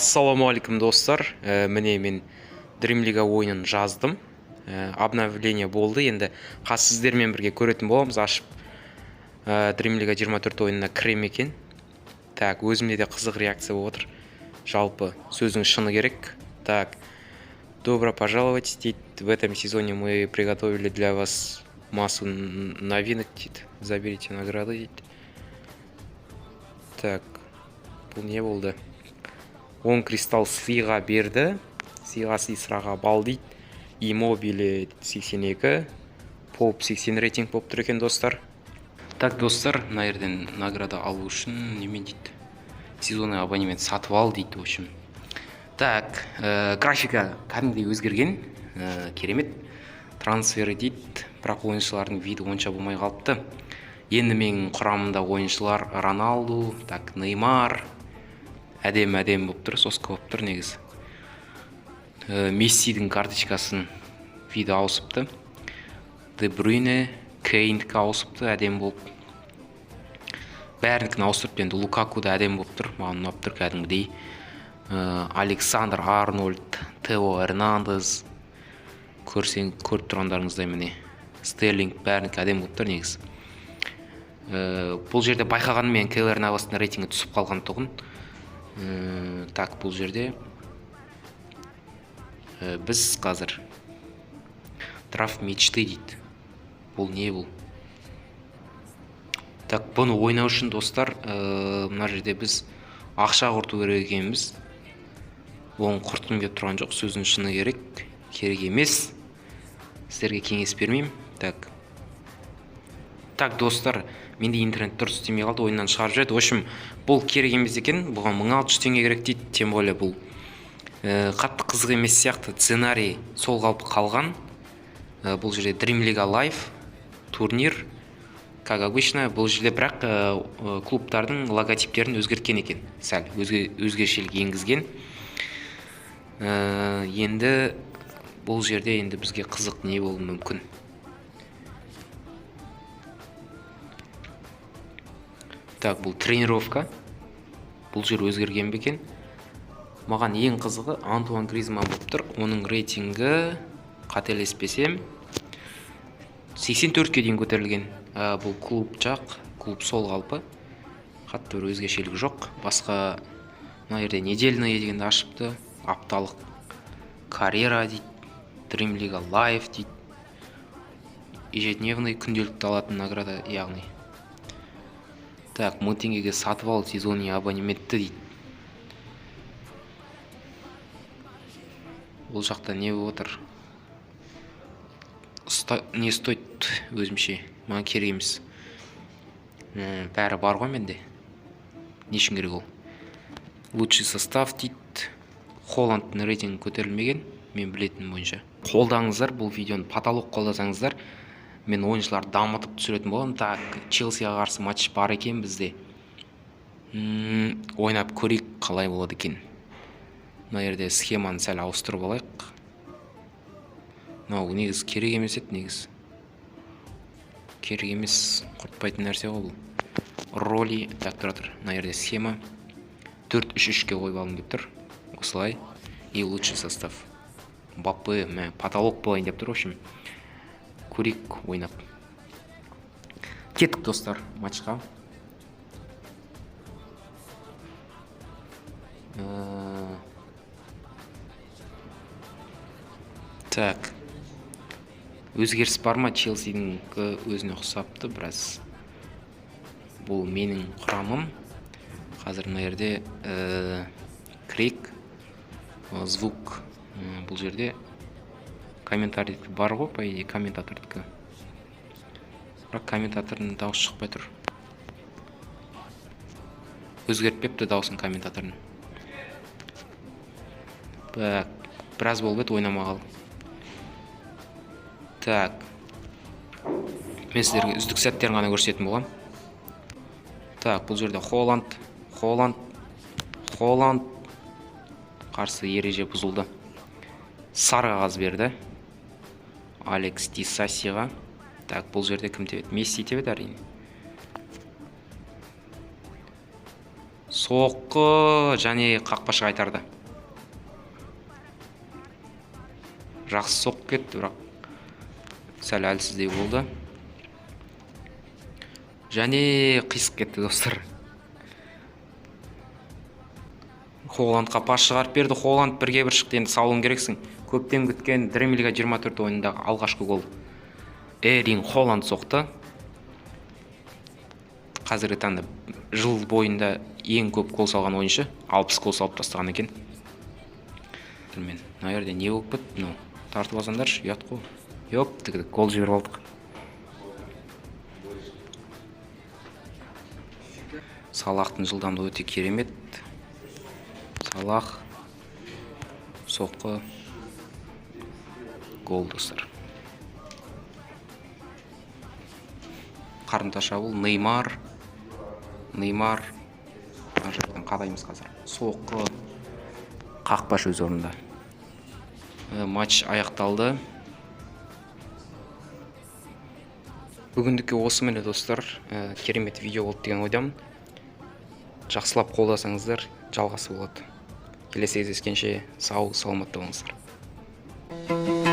Ассалаумағалейкум достар. Міне мен Dream League ойынын жаздым. Обновление болды. Енді сіздермен бірге көретін боламыз. Ашып Dream League 24 ойынына кірем екен. Так, өзімде де қызық реакция болып отыр. Жалпы сөздің шыны керек. Так, добро пожаловать, дейді. В этом сезоне мы приготовили для вас массу новинок, дейді. Заберите награды, дейді. Так, бұл не болды? 10 кристалл сыйға берді. Сыйға сыраға бал, дейді. Иммобили 82, поп 80 рейтинг болып тұр екен достар. Так, достар, мына жерден награда алу үшін немен дейді? Сезонный абонемент сатып ал, дейді, в общем. Так, графика кәдімгідей өзгерген. Керемет. Трансфері, дейді. Бірақ ойыншылардың виді онша болмай қалыпты. Енді менің құрамында ойыншылар Роналду, так, Неймар, әдем болып тұр, соска болып тұр негіз. Мессидің карточкасын виді ауысыпты. Де Брюйне, Кейндікі ауысыпты, әдем болып. Бәрінікін ауыстырып, енді Лукаку да әдем болып тұр, маған ұнап тұр кәдімгідей. Александр Арнольд, Тео Эрнандес, көріп тұрғандарыңыздай міне. Стерлинг бәрінікі әдем болып тұр негіз. Бұл жерде байқағанымен Кейлер Навастың рейтингі түсіп қалған тұғын. Так, бұл жерде біз қазір драфт мечты, дейді. Бұл не бұл? Так, бұны ойнау үшін достар, мына жерде біз ақша құрту керек екенбіз. Оны құртқым келіп тұрған жоқ, сөздің шыны керек емес. Сіздерге кеңес бермеймін. Так, достар, менде интернет дұрыс істемей қалды, ойыннан шығарып жіберді. В общем, бұл керек емес екен, бұған 1600 теңге керек, дейді. Тем более бұл қатты қызық емес сияқты, сценарий сол қалпы қалған. Бұл жерде Dream League Live турнир, как обычно, бұл жерде бірақ клубтардың логотиптерін өзгерткен екен, сәл өзгешелік енгізген. Енді бұл жерде енді бізге қызық не болуы мүмкін. Так, бұл тренировка. Бұл жер өзгерген бекен. Маған ең қызығы Антуан Гризман болып тұр. Оның рейтингі, қателеспесем, 84-ке дейін көтерілген. Бұл клуб жақ, клуб сол қалпы. Қатты бір өзгешелік жоқ. Басқа мына жерде недельный дегенді ашыпты. Апталық карьера, дейді. Dream League Live, дейді. Ежедневный күнделікті алатын награда, яғни. Так, 1000 теңгеге сатып ал сезонный абонементті, дейді. Бұл жақта не болып отыр? Не стоит өзімше? Маған керек емес. Бәрі бар ғой менде. Не үшін керек ол? Лучший состав, дейді. Холландтың рейтингі көтерілмеген, мен білетін бойынша. Қолдаңыздар, бұл видеоны потолок қолдасаңыздар, мен ойыншыларды дамытып түсіретін боламын. Так, Челсиға қарсы матч бар екен бізде. Ойнап көрейік, қалай болады екен. Мына жерде схеманы сәл ауыстырып алайық. Мынау негіз керек емес еді, негіз. Керек емес, құртпайтын нәрсе ғой бұл. Роли, так, тұр. Мына жерде схема 4-3-3-ке қойып алғым келіп тұр. Осылай. И лучший состав. Баппы, потолок болайын деп тұр, в общем. Көрейік ойнап. Кеттік, достар, матчқа. Так. Өзгеріс бар ма? Челсидің өзіне ұқсапты біраз. Бұл менің құрамым. Қазір мына жерде крик, звук. Бұл жерде комментарий бар ғой, по идее, комментатордікі. Бірақ комментатордың дауысы шықпай тұр. Өзгертпепті дауысын комментатордың. Біраз болып еді ойнамағалы. Так. Мен сіздерге үздік сәттерін ғана көрсететін болам. Так, бұл жерде Холланд. Қарсы ереже бұзылды. Сары қағаз берді. Алекс Дисасиға. Так, бұл жерде кім тебеді? Месси тебеді әрине. Соққы және қақпашы қайтарды. Жақсы соққы кетті, бірақ сәл әлсіздей болды. Және қисық кетті, достар. Холландқа пас шығарып берді. Холланд 1-1 шықты. Енді сауылың керексің. Көптен күткен Премьер Лига 24 ойындағы алғашқы гол. Эрлинг Холланд соқты. Қазіргі таңда жыл бойында ең көп гол салған ойыншы. 60 гол салып тастаған екен. Мен, мына жерде не болып кетті? Тартып алсаңдаршы, ұят қой. Йоп, тігідік, гол жіберіп алдық. Салахтың жылдамдығы өте керемет. Салах, соққы, гол, достар. Қарымта шабуыл, Неймар. Қадаймыз қазір. Соққы, қақпашы өз орнында. Матч аяқталды. Бүгіндікке осы міне, достар. Керемет видео болды деген ойдамын. Жақсылап қолдасаңыздар, жалғасы болады. Келесі кездескенше сау, саламатта болыңыздар.